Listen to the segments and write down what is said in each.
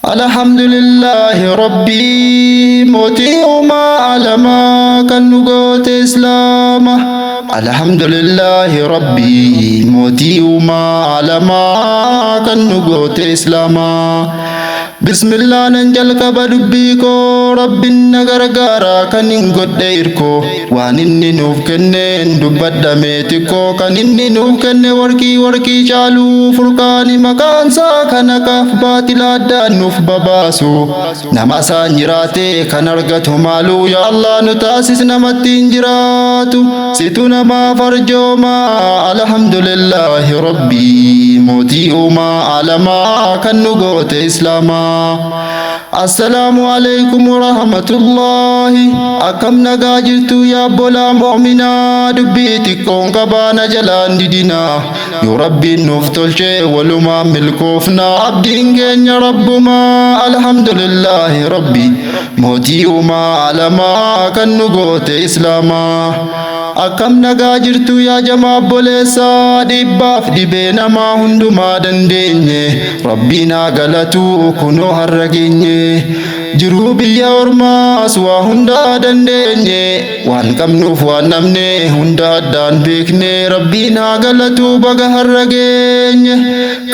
الحمد لله ربي موتي وما علما كنقوت إسلامه. الحمد لله ربي موتي وما علما كنقوت إسلاما. بسم الله ننجل كبدبيكو رب النغرغارا كنين قديركو وانين نوف كنين دبد ميتكو كنين نوف كنين وركي شالو فرقاني مكان ساكنك باطلا دانوف بباسو نما سانجراتي كنرغتو مالو يا الله نتاسس نمتين جراتو ستنا ما فرجوما. الحمد لله ربي موتي وما علما كنقوت إسلاما. السلام عليكم ورحمة الله. أكم نجاجرتو يا بولا مؤمنا دبيتكم كبانا جلان دينا يا ربي نفتل شيء ولما ملكوفنا عبدين يا ربما. الحمد لله ربي موتي وما علما كنقوت إسلاما. أكم نجاجرتو يا جماعة بوليسا دباف دبينا ما هندما دنديني ربنا غلطو كنو هرقيني jiruu biyya ormaas waa hundaa dandeenye waan qabnuuf waan namne hunda addaan beekne rabbiin haa galatu baga har'a geenye.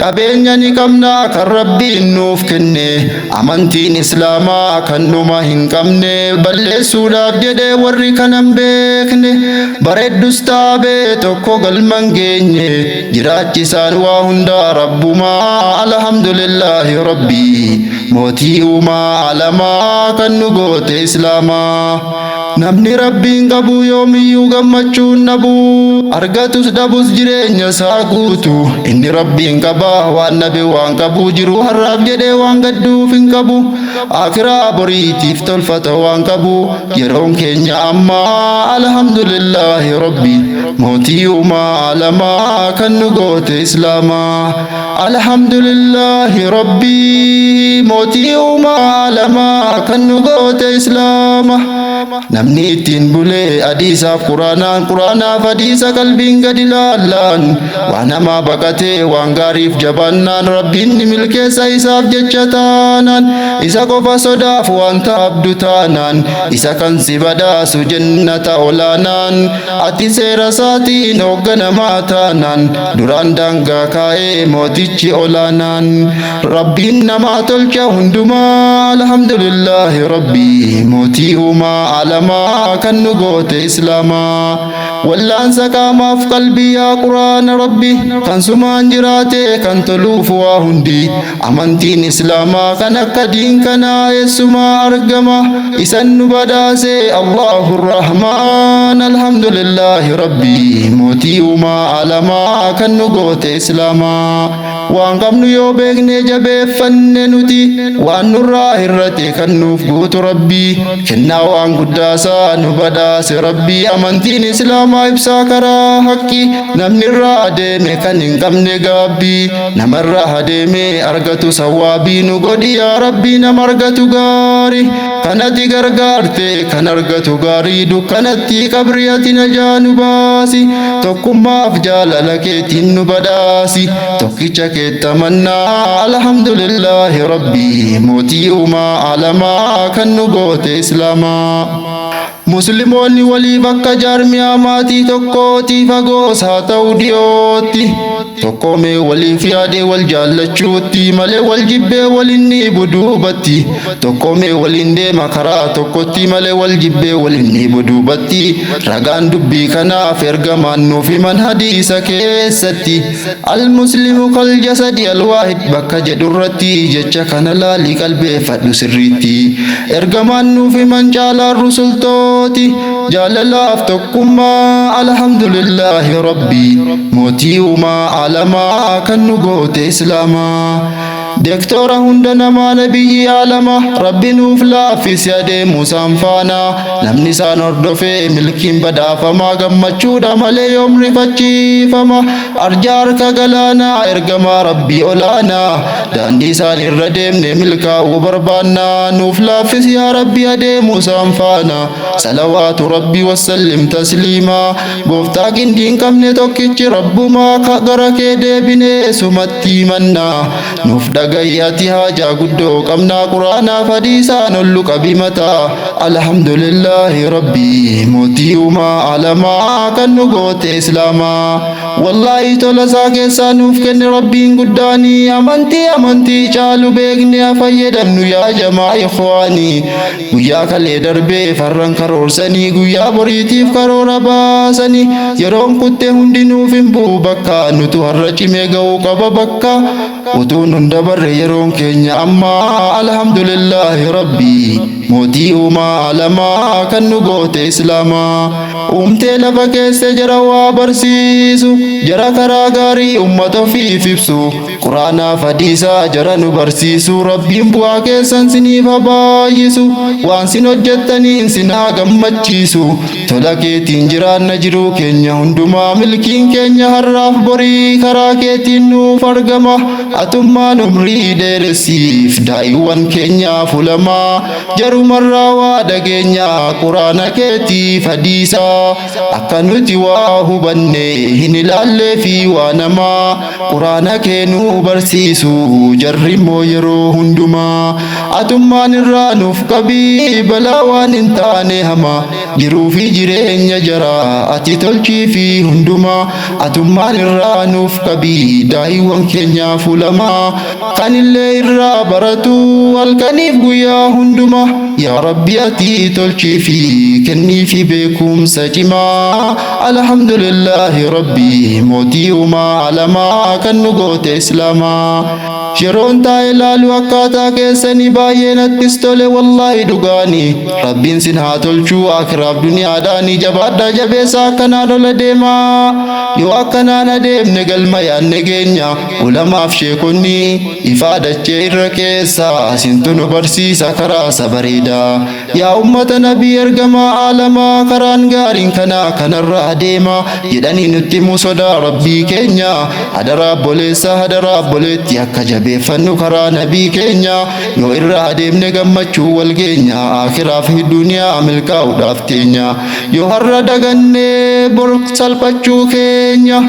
Qabeenya ni qabna kan rabbiin nuuf kenne amantiin islaamaa kan dhuma hin qabne balleessuudhaaf jedhee warri kanan beekne bareeddus taabee tokko galman geenye jiraachisaan waa hundaa rabbumaa. Alhamdulillahi rabbii mootii uumaa alamaa kan nu goote islaamaa. Namni rabbiin qabu yoomiyyuu gammachuun nabu argatus dhabus jireenya isaa guutu inni rabbiin qaba waan nabe waan qabu jiru har'aaf jedhee waan gadduuf hin qabu akiraa boriitiif tolfata waan qabu yeroon keenya ammaa. Alhamdulillahi rabbi mootii uumaa alamaa kan nu goote islaamaa. Alhamdulillahi rabbi mootii uumaa alamaa kan nu goote islaamaa. Namni ittiin bulee hadiisaaf quraanaaf hadiisa qalbiin gadi laallaan waan hamaa baqatee waan gaariif jabaannaan rabbiin ni milkeessa isaaf jecha taanaan isa qofa sodaaf wanta abdu taanaan isa kan si badaasu jannata olaanaan ati seera isaatiin hoogganamaa taanaan duraan daangaa kaa'ee mootichi olaanaan rabbiin namaa tolcha hundumaa. Alhamdulillahi rabbii mootii uumaa alamaa kan nu goote islaamaa. Wallaansa qaamaaf qalbii yaa quraana rabbi kan sumaan jiraate kan toluuf waa hundi amantiin islaamaa kan akka diin kanaa eessumaa argama isan nu badhaase Allahu Rahmaan. Alhamdulillahi rabbi mootii uumaa alamaa kan nu goote islaamaa. Waan qabnu yoo beekne jabeeffanne nuti waan nurraa hir'ate kan nuuf guutu rabbi kennaa waan guddaasaa nu badhaase rabbi. Amantiin islaamaa ibsaa karaa haqqi namni irraa adeeme kan hin qabne gaabbii namarraa adeeme argatu sawaabii nu godhi yaa rabbi nama argatu gaarii kanatti gargaarte kan argatu gaarii dukkanatti qabri ati najaa nu baasi tokkummaaf jaalala keetiin nu badhaasi tokkicha keettamannaa. Alhamdulillahi rabbi mootii uumaa alamaa kan nu goote islaamaa. Musliimoonni walii bakka jaarmiyaa maatii tokkooti fagoos haa ta'u dhiyootti tokkoomee waliif yaadee wal jaallachuutti malee wal jibbee waliin ni buduubatti tokkoomee waliin deema karaa tokkotti malee wal jibbee waliin ni buduubatti ragaan dubbii kanaaf ergamaan nuuf himan hadiisa keessatti almuslimu kal jasadi alwaahid bakka jedhurratti jecha kana laalii qalbeeffadhu sirriitti ergamaan nuuf himan caalaan rusultoo jaalalaaf tokkummaa. Alhamdulillahi rabbi mootii uumaa alamaa kan nu goote islaamaa. Dektora hunda namaa nabiyyi alama rabbi nuuf laaffisi adeemu isaan faana namni isaan hordofee milkiin badhaafamaa gammachuudha malee yoom rifachiifama arjaa harka galaanaa ergamaa rabbii olaanaa daandii isaan irra deemne milkaa'uu barbaannaa nuuf laaffisi yaa rabbi adeemu isaan faana salawaatu rabbi wasallim tasliimaa. Gooftaa qindiin qabne tokkichi rabbumaa gara kee deebinee sumatti mannaa nuuf dhagayyati haajaa guddoo qabnaa quraanaaf hadiisaan ollu qabimataa alhamdulillahi rabbii mootii uumaa alamaa kan nu goote islaamaa wallaahi tola isaa keessaa nuuf kenne rabbiin guddaanii amantii caalu beekne fayyadamnu yaa jamaa ikhwaanii guyyaa kalee darbee farran karoorsanii guyyaa boriitiif karoora baasanii yeroon kutte hundi nuuf hin bu'u bakka nutu har'a cimee ga'uu qaba bakka utuun hunda barre yeroon keenya amma alhamdulillahi rabbii mootii uumaa alamaa kan nu goote islaamaa uumtee lafa keessa jara waa barsiisu jara karaa gaarii ummata ofiif ibsu quraanaaf hadiisaa jara nu barsiisu rabbiin bu'aa keessan siniif baay'isu waan sin hojjettaniin sin haa gammachiisu tola keetiin jiraanna jiruu keenya hundumaa milkiin keenya har'aaf borii karaa keetiin nuuf argama atummaan umrii dheeressiif daa'iwwan keenyaaf ulamaa jarumarraa waa dhageenya quraana keetiif hadiisaa akka nuti waa hubanne hin ilaallee fi waa namaa quraana kee nu barsiisu jarri immoo yeroo hundumaa atummaan irraa nuuf qabii balaa waan hin taane hamaa jiruu fi jireenya jaraa ati tolchii fi hundumaa atummaan irraa nuuf qabii daa'iwwan keenyaaf ulamaa kan illee irraa baratu halkaniif guyyaa hundumaa yaa rabbi ati tolchii fi kennii fi beekumsa cimaa alhamdulillahi rabbii mootii uumaa alamaa kan nu goote islaamaa yeroon taa'e ilaalu akkaataa keessanii baay'ee nattis tole wallaahi dhugaanii rabbiin sin haa tolchuu akiraaf duniyaadhaanii jabaadhaa jabeessaa akkanaa lola deemaa yoo akkanaan adeemne galma yaanne geenya ulamaaf sheekonni ifaa dachee irra keessa sintu nu barsiisa karaa sabareedaa yaa ummata nabii ergamaa alamaa karaan gaariin kanarraa adeema jedhanii nutti himu sodaa rabbii keenya hadaraa obboleessa hadaraa obboleetti akka jabeeffannu karaa nabii keenya yoo irraa adeemne gammachuu wal geenya akiraa fi duniyaa milkaa'uudhaaf teenya yoo har'a daganne bor salphachuu keenya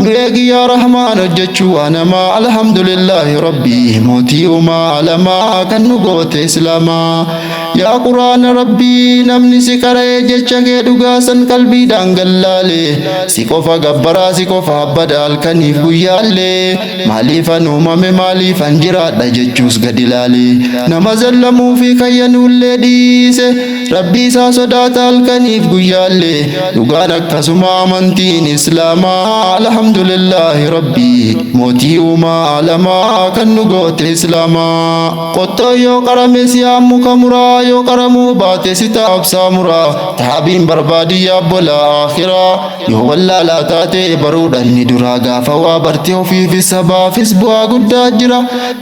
nu eegi yaa rahmaan hojjechuu anamaa alhamdulillahi rabbii mootii uumaa alamaa kan nu goote islaamaa yaa quraana rabbii namni si qara'ee jecha kee dhugaasan qalbiidhaan gallaale si qofa gabbaraa si qofa abbada halkaniif guyyaallee maaliifan uumame maaliifan jiraadha jechuus gad ilaale nama zallamuu fi kayyanuullee dhiise rabbii isaa sodaata halkaniif guyyaallee dhugaan akkasuma amantiin islaamaa alhamdulillahi rabbii mootii uumaa alamaa kan nu goote islaamaa qottoo yoo qarame si muka muraa yoo qaramuu baate si taabsaa muraa taabiin barbaadiyyaa bola akhiraa yoo wallaalaa taate baruudhaan ni duraa gaafa waa barte ofiifis sabaafis bu'aa guddaa jira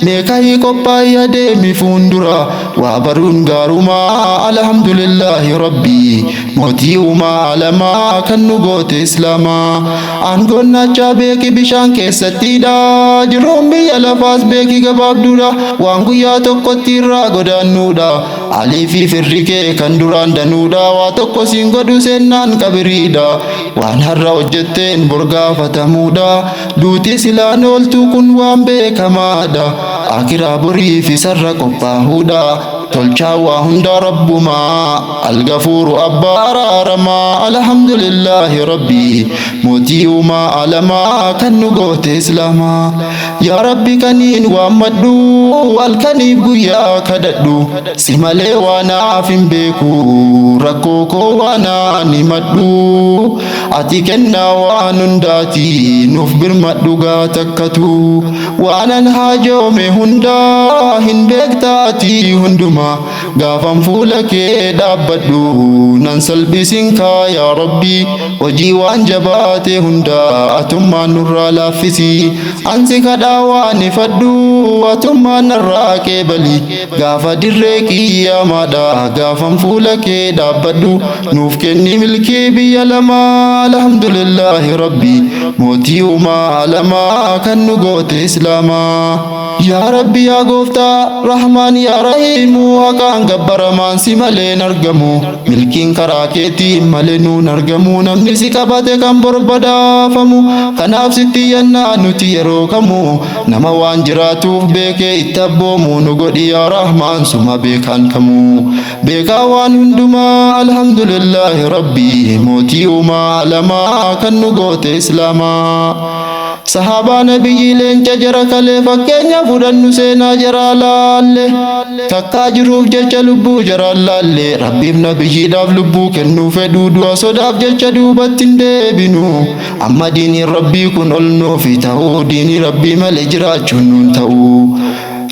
meekahii qophaa'ii adeemi fuundura waa baruun gaarumaa alhamdulillahi rabbii mootii uumaa alamaa kan nu goote islaamaa aangoon naachaa beeki bishaan keessattiidha jiruun biyya lafaas beeki gabaabduudha waan guyyaa tokkotti irraa godaannuudha alii fi firri kee kan duraan danuudha waa tokko siin godhu seennaan qabiriidha waan har'a hojjetteen bor gaafatamuudha duuti silaan ooltuu kun waan beekamaadha akiraa borii fi sarra qophaa'uudha tolchaa waa hunda rabbumaa algafuuru abbaa araaramaa alhamdulillahi rabbii mootii uumaa alamaa kan nu goote islaamaa yaa rabbi kaniin waammadhu halkaniif guyyaa kadhadhu si malee waanaaf hin beeku rakkoo koo waanaan himadhu ati kennaa waan hundaati nuuf birmadhu gaa takkatu waanan haajoome hundaa hin beektaati hunduma gaafan fuula kee dhaabbadhu nan salphisin kaa yaa rabbi hojii waan jabaate hunda atummaan nurraa laaffisi ansi kadhaa waan ifadhu atummaan narraa qeebali gaafa dirree qiyyaamaadha gaafan fuula kee dhaabbadhu nuuf kenni milkii biyya lamaa alhamdulillahi rabbi mootii uumaa alamaa kan nu goote islaamaa yaa rabbi yaa gooftaa rahmaan yaa rahiimu haqaan gabbaramaan si malee hin argamu milkiin karaa keetii malee nuun argamu namni si qabate kan borbadaafamu kanaaf sitti yannaa nuti yeroo kamu nama waan jiraatuuf beekee itti abboomu nu godhi yaa rahmaan suma beekaan kamu beekaa waan hundumaa alhamdulillahi rabbii mootii uumaa alamaa kan nu goote islaamaa sahaabaa nabiyyi leenca jara kalee fakkeenya fudhannu seenaa jaraa laalle takkaa jiruuf jecha lubbuu jaraa laalle rabbiif nabiyyiidhaaf lubbuu kennuu fedhuu du'a sodaaf jecha duubatti hin deebinu amma diiniin rabbii kun ol nuufi ta'uu diinii rabbii malee jiraachuun nuun ta'uu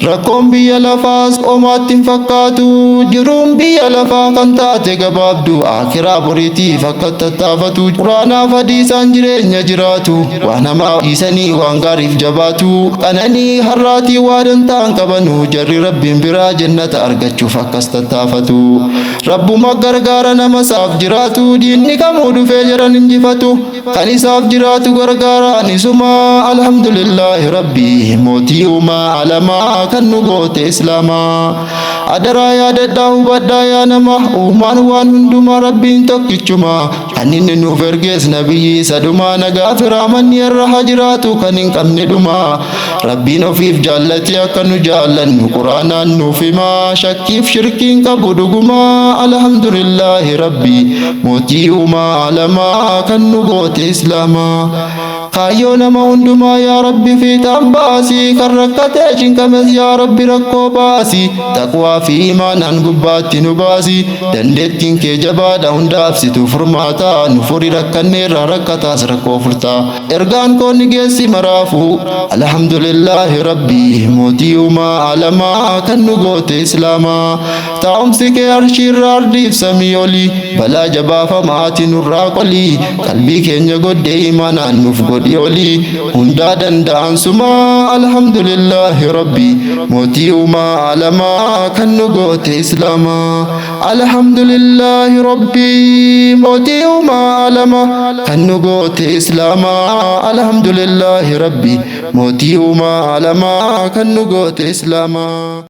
rakkoon biyya lafaas omaatti hin fakkaatu jiruun biyya lafaa kan taate gabaabdu akiraa boriitiif akka tattaafatu quraanaaf hadiisaan jireenya jiraatu waan hamaa dhiisanii waan gaariif jabaatu qananii harraatii waa dantaan qabanu jarri rabbiin biraa jannata argachuuf akkas tattaafatu rabbuma gargaara nama isaaf jiraatu diinni kamuu dhufee jaran injifatu kan isaaf jiraatu gargaara anisuma alhamdulillahi rabbii mootii uumaa alamaa kan nu goote islaamaa adaraa yaadadhaa hubadhaa yaa nama uumaan waan hundumaa rabbiin tokkichuma kan inni nuuf ergees nabiyyi isa dhumaa nagaa fi raamanni irra haa jiraatu kan hin qabne dhuma rabbiin ofiif jaallatee akka nu jaallannu quraanaan nuuf himaa shakkiif shirkiin qabu dhugumaa alhamdulillahi rabbii mootii uumaa alamaa kan nu goote islaamaa kaayyoo nama hundumaa yaa rabbi fiixaan baasii kan rakkatee cinqames yaa rabbi rakkoo baasii taqwaa fi imaanaan gubbaatti nu baasii dandeettiin kee jabaadha hundaafsitu furmaataa nu furii rakkanneerraa rakkataas rakkoo furtaa ergaan koonni geessi maraafuu alhamdulillahi rabbii mootii uumaa alamaa kan nu goote islaamaa taa'umsi kee arshiirraa ardiif samii olii balaa jabaafamaa nurraa qolii qalbii keenya goddee imaanaan nuuf godhi olii hundaa danda'an suma alhamdulillahi rabbii mootii uumaa alamaa kan nu goote islaamaa alhamdulillahi rabbii mootii uumaa alamaa kan nu goote islaamaa alhamdulillahi rabbii mootii uumaa alamaa kan nu goote islaamaa